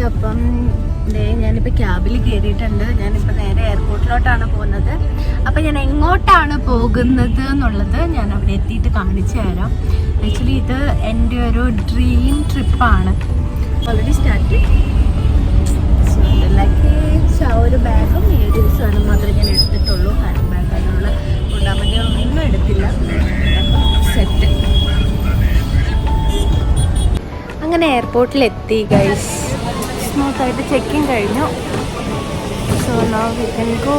അപ്പം ഞാനിപ്പോൾ ക്യാബിൽ കയറിയിട്ടുണ്ട്. ഞാനിപ്പോൾ നേരെ എയർപോർട്ടിലോട്ടാണ് പോകുന്നത്. അപ്പം ഞാൻ എങ്ങോട്ടാണ് പോകുന്നത് എന്നുള്ളത് ഞാൻ അവിടെ എത്തിയിട്ട് കാണിച്ചു തരാം. ആക്ച്വലി ഇത് എൻ്റെ ഒരു ഡ്രീം ട്രിപ്പാണ്. ഓൾറെഡി സ്റ്റാർട്ട് ലഗേജ് ആ ഒരു ബാഗും ഈ ഒരു സാധനം മാത്രമേ ഞാൻ എടുത്തിട്ടുള്ളൂ. ഹാൻഡ് ബാഗ് അതിനുള്ള കൊണ്ടാമണ്ടികളൊന്നും എടുത്തില്ല. സെറ്റ്. അങ്ങനെ എയർപോർട്ടിലെത്തി ഗൈസ്. സ്മൂത്തായിട്ട് ചെക്കിങ് കഴിഞ്ഞു. So now we can go.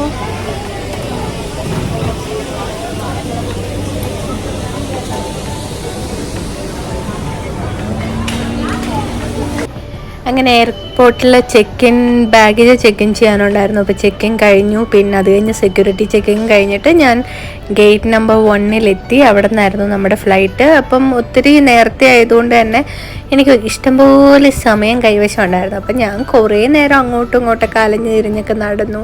അങ്ങനെ എയർപോർട്ടിൽ ബാഗേജ് ചെക്ക് ഇൻ ചെയ്യാനുണ്ടായിരുന്നു. അപ്പോൾ ചെക്കിങ് കഴിഞ്ഞു. പിന്നെ അത് കഴിഞ്ഞ് സെക്യൂരിറ്റി ചെക്കിങ് കഴിഞ്ഞിട്ട് ഞാൻ ഗേറ്റ് നമ്പർ 1 അവിടെ നിന്നായിരുന്നു നമ്മുടെ ഫ്ലൈറ്റ്. അപ്പം ഒത്തിരി നേരത്തെ ആയതുകൊണ്ട് തന്നെ എനിക്ക് ഇഷ്ടംപോലെ സമയം കൈവശം ഉണ്ടായിരുന്നു. അപ്പം ഞാൻ കുറേ നേരം അങ്ങോട്ടും ഇങ്ങോട്ടൊക്കെ അലഞ്ഞ് തിരിഞ്ഞൊക്കെ നടന്നു.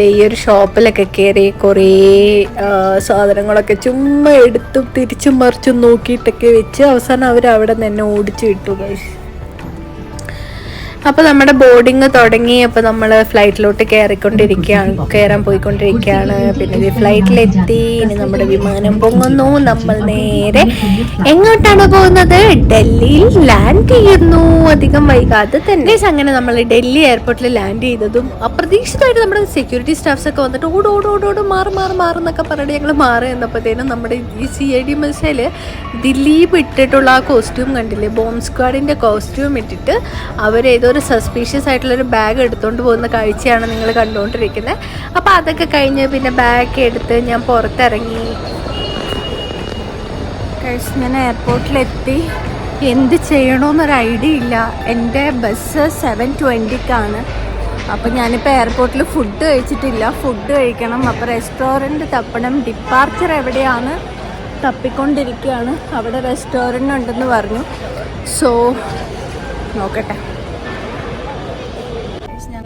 ഈ ഒരു ഷോപ്പിലൊക്കെ കയറി കുറേ സാധനങ്ങളൊക്കെ ചുമ്മാ എടുത്തും തിരിച്ചും മറിച്ചും നോക്കിയിട്ടൊക്കെ വെച്ച് അവസാനം അവർ അവിടെ നിന്ന് എന്നെ ഓടിച്ചു വിട്ടു ഗൈസ്. അപ്പോൾ നമ്മുടെ ബോർഡിങ് തുടങ്ങി. അപ്പോൾ നമ്മൾ ഫ്ലൈറ്റിലോട്ട് കയറാൻ പോയിക്കൊണ്ടിരിക്കുകയാണ്. പിന്നെ ഫ്ലൈറ്റിലെത്തി. ഇനി നമ്മുടെ വിമാനം പൊങ്ങുന്നു. നമ്മൾ നേരെ എങ്ങോട്ടാണ് പോകുന്നത്? ഡൽഹിയിൽ ലാൻഡ് ചെയ്യുന്നു. അധികം വൈകാതെ തന്നെ. അങ്ങനെ നമ്മൾ ഡൽഹി എയർപോർട്ടിൽ ലാൻഡ് ചെയ്തതും അപ്രതീക്ഷിതമായിട്ട് നമ്മുടെ സെക്യൂരിറ്റി സ്റ്റാഫ്സ് ഒക്കെ വന്നിട്ട് ഓടോട് മാറുന്നൊക്കെ പറഞ്ഞിട്ട് ഞങ്ങൾ മാറി എന്നപ്പോഴത്തേനും നമ്മുടെ ഈ CID മിസൈൽ ദിലീപ് ഇട്ടിട്ടുള്ള ആ കോസ്റ്റ്യൂം കണ്ടില്ലേ, ബോംബ് സ്ക്വാഡിൻ്റെ കോസ്റ്റ്യൂം ഇട്ടിട്ട് അവരേതോ ഒരു സസ്പീഷ്യസ് ആയിട്ടുള്ളൊരു ബാഗ് എടുത്തുകൊണ്ട് പോകുന്ന കാഴ്ചയാണ് നിങ്ങൾ കണ്ടുകൊണ്ടിരിക്കുന്നത്. അപ്പോൾ അതൊക്കെ കഴിഞ്ഞ് പിന്നെ ബാഗ് എടുത്ത് ഞാൻ പുറത്തിറങ്ങി. ഞാൻ എയർപോർട്ടിലെത്തി. എന്ത് ചെയ്യണമെന്നൊരു ഐഡിയ ഇല്ല. എൻ്റെ ബസ് 7:20-ക്കാണ്. അപ്പോൾ ഞാനിപ്പോൾ എയർപോർട്ടിൽ ഫുഡ് കഴിച്ചിട്ടില്ല. ഫുഡ് കഴിക്കണം. അപ്പോൾ റെസ്റ്റോറൻറ്റ് തപ്പണം. ഡിപ്പാർച്ചർ എവിടെയാണ് തപ്പിക്കൊണ്ടിരിക്കുകയാണ്. അവിടെ റെസ്റ്റോറൻറ്റ് ഉണ്ടെന്ന് പറഞ്ഞു. സോ നോക്കട്ടെ.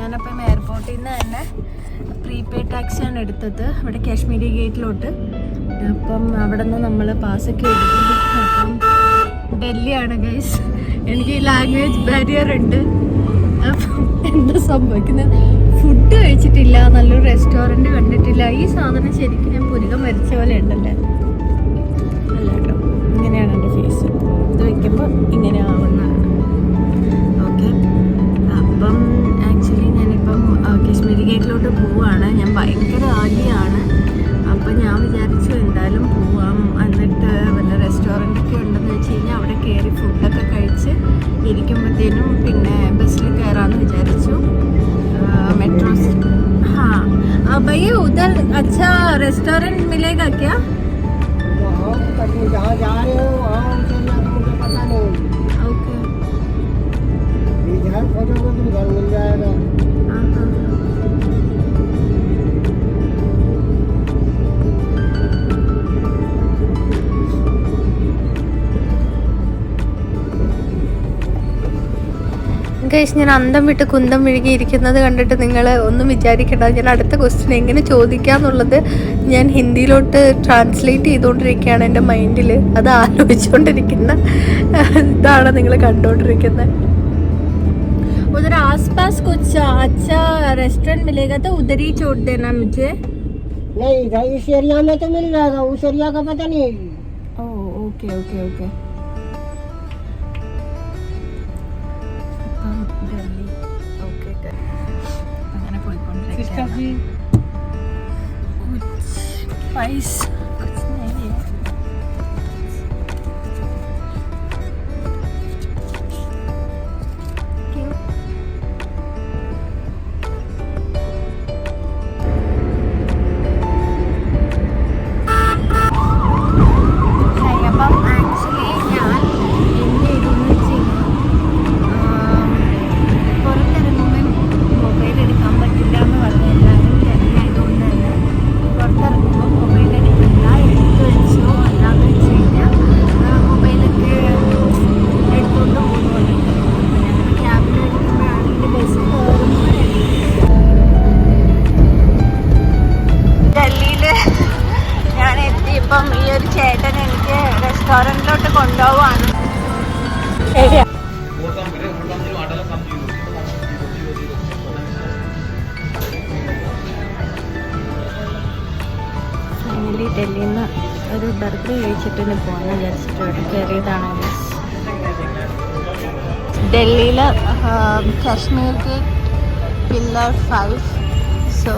ഞാനപ്പം എയർപോർട്ടിൽ നിന്ന് തന്നെ പ്രീപെയ്ഡ് ടാക്സിയാണ് എടുത്തത് ഇവിടെ കാശ്മീരി ഗേറ്റിലോട്ട്. അപ്പം അവിടെ നിന്ന് നമ്മൾ പാസ്സൊക്കെ എടുത്തത്. അപ്പം ഡൽഹിയാണ് ഗൈസ്. എനിക്ക് ലാംഗ്വേജ് ബാരിയർ ഉണ്ട്. അപ്പം എന്താ സംഭവിക്കുന്നത്? ഫുഡ് കഴിച്ചിട്ടില്ല, നല്ലൊരു റെസ്റ്റോറൻറ്റ് കണ്ടിട്ടില്ല. ഈ സാധനം ശരിക്കും ഞാൻ പുരുകം വരച്ച പോലെ ഉണ്ടല്ലേ? അല്ല കേട്ടോ, ഇങ്ങനെയാണ് എൻ്റെ ഫേസ്. ഇത് വയ്ക്കുമ്പോൾ ഇങ്ങനെ ആവുന്നതാണ്. ഓക്കെ, അപ്പം ആക്ച്വലി ഞാനിപ്പം കാശ്മീരി ഗേറ്റിലോട്ട് പോവുകയാണ്. ഞാൻ ഭയങ്കര ആദ്യമാണ്. അപ്പം ഞാൻ വിചാരിച്ചു എന്തായാലും പോവാം. എന്നിട്ട് വല്ല റെസ്റ്റോറൻറ്റൊക്കെ ഉണ്ടെന്ന് വെച്ച് കഴിഞ്ഞാൽ അവിടെ കയറി ഫുഡൊക്കെ കഴിച്ച് ഇരിക്കുമ്പോഴത്തേനും പിന്നെ ബസ്സിൽ കയറാമെന്ന് വിചാരിച്ചു. मेट्रो से। हाँ भैया उधर अच्छा रेस्टोरेंट मिलेगा क्या? जहाँ जा रहे हो वहाँ मुझे पता नहीं। ओके, इधर खोजोगे तो उधर मिल जाएगा। ഗൈസ്, ഞാൻ അന്തം വിട്ട് കുന്തം വിഴുകിയിരിക്കുന്നത് കണ്ടിട്ട് നിങ്ങൾ ഒന്നും വിചാരിക്കേണ്ട. ഞാൻ അടുത്ത ക്വസ്റ്റ്യൻ എങ്ങനെ ചോദിക്കാന്നുള്ളത് ഞാൻ ഹിന്ദിയിലോട്ട് ട്രാൻസ്ലേറ്റ് ചെയ്തുകൊണ്ടിരിക്കുകയാണ് എൻ്റെ മൈൻഡിൽ. അത് ആലോചിച്ചുകൊണ്ടിരിക്കുന്ന ഇതാണ് നിങ്ങൾ കണ്ടുകൊണ്ടിരിക്കുന്നത്. उधर आसपास कुछ अच्छा रेस्टोरेंट मिलेगा तो उधर ही छोड़ देना मुझे. नहीं, इधर इस एरिया में तो मिल जाएगा, उस एरिया का पता नहीं। Oh okay okay okay. Delhi okay कर അങ്ങനെ പോയിക്കൊണ്ടിരിക്കുകയാണ്. कुछ पैस कुछ नहीं है. ഇപ്പം ഈ ഒരു ചേട്ടൻ എനിക്ക് റെസ്റ്റോറൻറ്റിലോട്ട് കൊണ്ടുപോവാണ്. ഡൽഹിയിൽ നിന്ന് ഒരു ബർഗർ കഴിച്ചിട്ട് പോകാമെന്ന് വിചാരിച്ചിട്ട് ഇവിടെ കയറിയതാണ്. ഡൽഹിയിൽ കാശ്മീർ ഗേറ്റ് പില്ലർ 5. സോ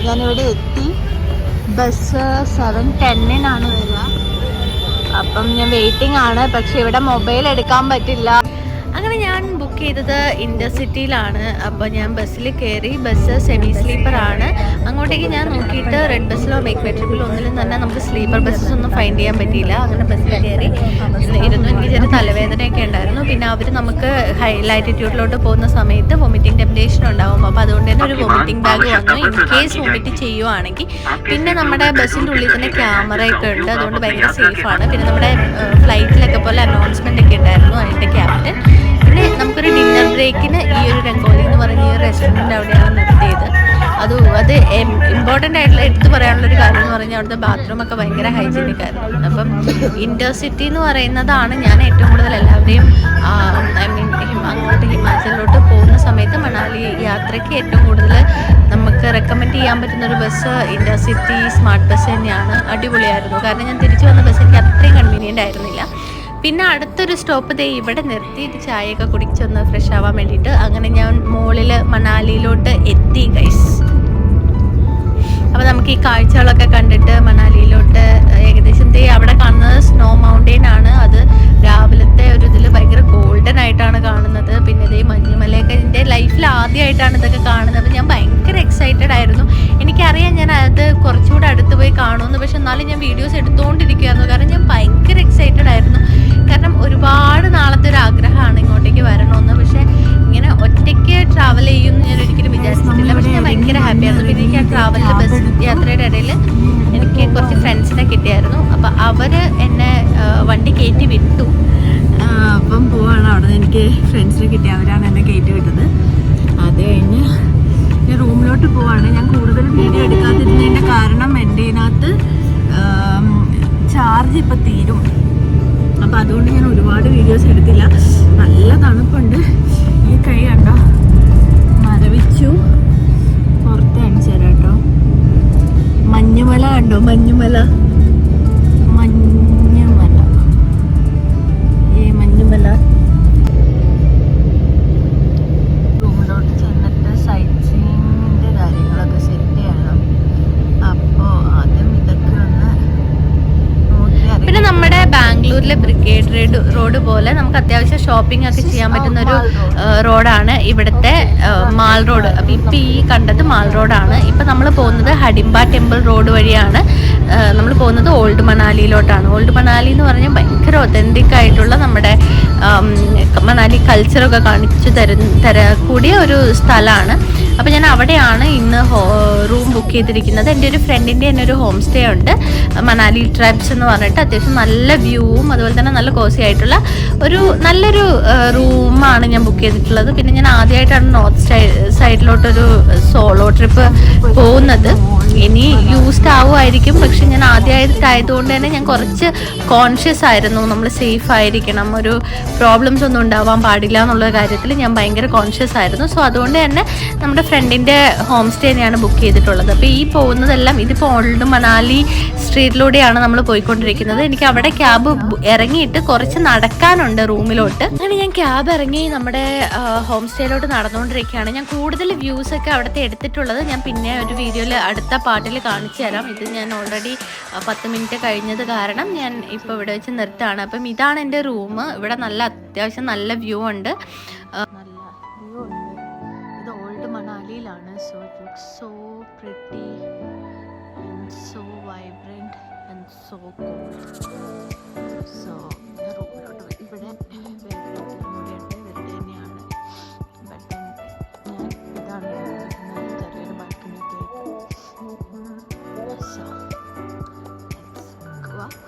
ഞാനിവിടെ എത്തി. ബസ് 7:10-നാണ് വരിക. അപ്പം ഞാൻ വെയിറ്റിംഗ് ആണ്. പക്ഷെ ഇവിടെ മൊബൈൽ എടുക്കാൻ പറ്റില്ല. അങ്ങനെ ഞാൻ ബുക്ക് ചെയ്തത് ഇൻ്റർസിറ്റിയിലാണ്. അപ്പോൾ ഞാൻ ബസ്സിൽ കയറി. ബസ് സെമി സ്ലീപ്പറാണ്. അങ്ങോട്ടേക്ക് ഞാൻ നോക്കിയിട്ട് റെഡ് ബസ്സിലോ മേക്ക് മൈ ട്രിപ്പിലോ ഒന്നിലും തന്നെ നമുക്ക് സ്ലീപ്പർ ബസ്സസ് ഒന്നും ഫൈൻഡ് ചെയ്യാൻ പറ്റിയില്ല. അങ്ങനെ ബസ്സിൽ കയറി ഇരുന്നു. എനിക്ക് ചെറിയ തലവേദനയൊക്കെ ഉണ്ടായിരുന്നു. പിന്നെ അവർ നമുക്ക് ഹൈ ലാറ്റിറ്റ്യൂഡിലോട്ട് പോകുന്ന സമയത്ത് വൊമിറ്റിംഗ് ടെംപ്റ്റേഷൻ ഉണ്ടാവും. അപ്പോൾ അതുകൊണ്ട് തന്നെ ഒരു വൊമിറ്റിംഗ് ബാഗ് വന്നു. ഇൻ കേസ് വൊമിറ്റ് ചെയ്യുവാണെങ്കിൽ. പിന്നെ നമ്മുടെ ബസ്സിൻ്റെ ഉള്ളിൽ തന്നെ ക്യാമറയൊക്കെ ഉണ്ട്. അതുകൊണ്ട് ഭയങ്കര സേഫാണ്. പിന്നെ നമ്മുടെ ഫ്ലൈറ്റിലൊക്കെ പോലെ അനൗൺസ്മെൻ്റ് ഒക്കെ ഉണ്ടായിരുന്നു അതിൻ്റെ ക്യാപ്റ്റൻ. പിന്നെ നമുക്കൊരു ഡിന്നർ ബ്രേക്കിന് ഈ ഒരു രംഗോലി എന്ന് പറഞ്ഞ ഈ ഒരു റെസ്റ്റോറൻറ്റ് അവിടെയാണ് നിർത്തിയത്. അത് ഇമ്പോർട്ടൻ്റ് ആയിട്ടുള്ള എടുത്തു പറയാനുള്ളൊരു കാര്യം എന്ന് പറഞ്ഞാൽ അവിടുത്തെ ബാത്റൂമൊക്കെ ഭയങ്കര ഹൈജീനിക് ആയിരുന്നു. അപ്പം ഇൻ്റർസിറ്റി എന്ന് പറയുന്നതാണ് ഞാൻ ഏറ്റവും കൂടുതൽ എല്ലാവരെയും അങ്ങോട്ട് ഹിമാചലിലോട്ട് പോകുന്ന സമയത്ത് മണാലി യാത്രയ്ക്ക് ഏറ്റവും കൂടുതൽ നമുക്ക് റെക്കമെൻഡ് ചെയ്യാൻ പറ്റുന്നൊരു ബസ് ഇൻ്റർസിറ്റി സ്മാർട്ട് ബസ് തന്നെയാണ്. അടിപൊളിയായിരുന്നു. കാരണം ഞാൻ തിരിച്ചു വന്ന ബസ് എനിക്ക് അത്രയും കൺവീനിയൻ്റ് ആയിരുന്നില്ല. പിന്നെ അടുത്തൊരു സ്റ്റോപ്പ് ദേ ഇവിടെ നിർത്തിയിട്ട് ചായയൊക്കെ കുടിച്ചൊന്ന് ഫ്രഷ് ആവാൻ വേണ്ടിയിട്ട്. അങ്ങനെ ഞാൻ മുകളിൽ മണാലിയിലോട്ട് എത്തി ഗൈസ്. അപ്പോൾ നമുക്ക് ഈ കാഴ്ചകളൊക്കെ കണ്ടിട്ട് മണാലിയിലോട്ട് ഏകദേശം അവിടെ കാണുന്നത് സ്നോ മൗണ്ടെയിൻ ആണ്. അത് രാവിലത്തെ ഒരു ഇതിൽ ഭയങ്കര ഗോൾഡൻ ആയിട്ടാണ് കാണുന്നത്. പിന്നെ ഇതേ മഞ്ഞുമലയൊക്കെ എൻ്റെ ലൈഫിൽ ആദ്യമായിട്ടാണ് ഇതൊക്കെ കാണുന്നത്. അപ്പോൾ ഞാൻ ഭയങ്കര എക്സൈറ്റഡ് ആയിരുന്നു. എനിക്കറിയാം ഞാൻ അത് കുറച്ചുകൂടെ അടുത്ത് പോയി കാണുമെന്ന്. പക്ഷെ എന്നാലും ഞാൻ വീഡിയോസ് എടുത്തുകൊണ്ടിരിക്കുകയായിരുന്നു. കാരണം ഞാൻ ഭയങ്കര എക്സൈറ്റഡ് ആയിരുന്നു. കാരണം ഒരുപാട് നാളത്തെ ഒരു ആഗ്രഹമാണ് ഇങ്ങോട്ടേക്ക് വരണമെന്ന്. പക്ഷേ ഇങ്ങനെ ഒറ്റയ്ക്ക് ട്രാവൽ ചെയ്യുമെന്ന് ഞാൻ ഒരിക്കലും വിചാരിച്ചിട്ടില്ല. പക്ഷെ ഞാൻ ഭയങ്കര ഹാപ്പിയായിരുന്നു. പിന്നെ എനിക്ക് ആ ട്രാവലിൻ്റെ ബസ് യാത്രയുടെ ഇടയിൽ എനിക്ക് കുറച്ച് ഫ്രണ്ട്സിനെ കിട്ടിയായിരുന്നു. അപ്പോൾ അവർ എന്നെ വണ്ടി കയറ്റി വിട്ടു. അപ്പം പോവാണ്. അവിടെ നിന്ന് എനിക്ക് ഫ്രണ്ട്സിനെ കിട്ടി. അവരാണ് എന്നെ കയറ്റി വിട്ടത്. അത് കഴിഞ്ഞ് ഞാൻ റൂമിലോട്ട് പോവാണ്. ഞാൻ കൂടുതൽ വീഡിയോ എടുക്കാതിരുന്നതിൻ്റെ കാരണം എൻ്റെ ഇതിനകത്ത് ചാർജ് ഇപ്പം തീരും. അപ്പം അതുകൊണ്ട് ഞാൻ ഒരുപാട് വീഡിയോസ് എടുത്തില്ല. നല്ല തണുപ്പുണ്ട്. ഈ കൈ കണ്ടോ മരവിച്ചു. പുറത്ത് കാണിച്ചു തരാം കേട്ടോ. മഞ്ഞുമല കണ്ടോ? മഞ്ഞുമല മഞ്ഞുമല. റൂമിലോട്ട് ചെന്നിട്ട് സൈറ്റ് സീയിങ്ങിൻ്റെ കാര്യങ്ങളൊക്കെ സെറ്റ് ചെയ്യണം. അപ്പോൾ ആദ്യം ഇതൊക്കെ ഒന്ന് നോക്കിയാൽ. പിന്നെ നമ്മുടെ ബാംഗ്ലൂരിലെ ബ്രിഗേഡ് റോഡ് പോലെ നമുക്ക് അത്യാവശ്യം ഷോപ്പിംഗ് ഒക്കെ ചെയ്യാൻ പറ്റുന്ന ഒരു റോഡാണ് ഇവിടുത്തെ മാൾ റോഡ്. അപ്പം ഇപ്പം ഈ കണ്ടത് മാൾ റോഡാണ്. ഇപ്പം നമ്മൾ പോകുന്നത് ഹഡിംബ ടെമ്പിൾ റോഡ് വഴിയാണ്. നമ്മൾ പോകുന്നത് ഓൾഡ് മണാലിയിലോട്ടാണ്. ഓൾഡ് മണാലി എന്ന് പറഞ്ഞാൽ ഭയങ്കര ഒതൻറ്റിക് ആയിട്ടുള്ള നമ്മുടെ മണാലി കൾച്ചറൊക്കെ കാണിച്ചു കൂടിയ ഒരു സ്ഥലമാണ്. അപ്പോൾ ഞാൻ അവിടെയാണ് ഇന്ന് റൂം ബുക്ക് ചെയ്തിരിക്കുന്നത്. എൻ്റെ ഒരു ഫ്രണ്ടിൻ്റെ തന്നെ ഒരു ഹോം സ്റ്റേ ഉണ്ട്, മണാലി ട്രൈബ്സ് എന്ന് പറഞ്ഞിട്ട്. അത്യാവശ്യം നല്ല വ്യൂവും അതുപോലെ തന്നെ നല്ല കോസി ആയിട്ടുള്ള നല്ലൊരു റൂമാണ് ഞാൻ ബുക്ക് ചെയ്തിട്ടുള്ളത്. പിന്നെ ഞാൻ ആദ്യമായിട്ടാണ് നോർത്ത് സൈഡിലോട്ടൊരു സോളോ ട്രിപ്പ് പോകുന്നത്. ഇനി യൂസ്ഡ് ആവുമായിരിക്കും. പക്ഷെ ഞാൻ ആദ്യമായിട്ടായതുകൊണ്ട് തന്നെ ഞാൻ കുറച്ച് കോൺഷ്യസ് ആയിരുന്നു. നമ്മൾ സേഫ് ആയിരിക്കണം, ഒരു പ്രോബ്ലംസ് ഒന്നും ഉണ്ടാവാൻ പാടില്ല എന്നുള്ള കാര്യത്തിൽ ഞാൻ ഭയങ്കര കോൺഷ്യസ് ആയിരുന്നു. സോ അതുകൊണ്ട് തന്നെ നമ്മുടെ ഫ്രണ്ടിൻ്റെ ഹോം സ്റ്റേ തന്നെയാണ് ബുക്ക് ചെയ്തിട്ടുള്ളത്. അപ്പോൾ ഈ പോകുന്നതെല്ലാം ഇതിപ്പോൾ ഓൾഡ് മണാലി സ്ട്രീറ്റിലൂടെയാണ് നമ്മൾ പോയിക്കൊണ്ടിരിക്കുന്നത്. എനിക്ക് അവിടെ ക്യാബ് ഇറങ്ങിയിട്ട് കുറച്ച് നടക്കാനുണ്ട് റൂമിലോട്ട്. അങ്ങനെ ഞാൻ ക്യാബ് ഇറങ്ങി നമ്മുടെ ഹോം സ്റ്റേയിലോട്ട് നടന്നുകൊണ്ടിരിക്കുകയാണ്. ഞാൻ കൂടുതൽ വ്യൂസൊക്കെ അവിടുത്തെ എടുത്തിട്ടുള്ളത് ഞാൻ പിന്നെ ഒരു വീഡിയോയിൽ അടുത്ത പാട്ടിൽ കാണിച്ചു തരാം. ഇത് ഞാൻ ഓൾറെഡി 10 മിനിറ്റ് കഴിഞ്ഞത് കാരണം ഞാൻ ഇപ്പോൾ ഇവിടെ വെച്ച് നിർത്താണ്. അപ്പം ഇതാണ് എൻ്റെ റൂം. ഇവിടെ അത്യാവശ്യം നല്ല വ്യൂ ഉണ്ട്. ഇത് ഓൾഡ് മണാലിയിലാണ്. So it looks so pretty and so vibrant and so cool. So റൂമിലോട്ട് ഇവിടെ കൂടിയുണ്ട്. ഇവരുടെ തന്നെയാണ്. ബട്ട് ഞാൻ ഇതാണ് ചെറിയൊരു ബാൽക്കണിയൊക്കെ ആയിട്ട്. So let's go up.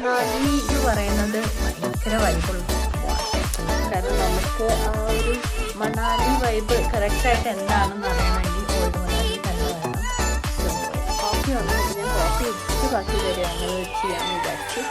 Manali എന്ന് പറയുന്നത് ഭയങ്കര വൈബുള്ള കാരണം നമുക്ക് ആ ഒരു മണാലി വൈബ് കറക്റ്റായിട്ട് എന്താണെന്ന് അറിയണമെങ്കിൽ ഓൾഡ് മണാലി തന്നെ വേണം. കോഫി വന്നു, ഞാൻ കോഫി ഇട്ട് ബാക്കി വരിക അങ്ങനെ ചെയ്യാമെന്ന് വിചാരിച്ചു.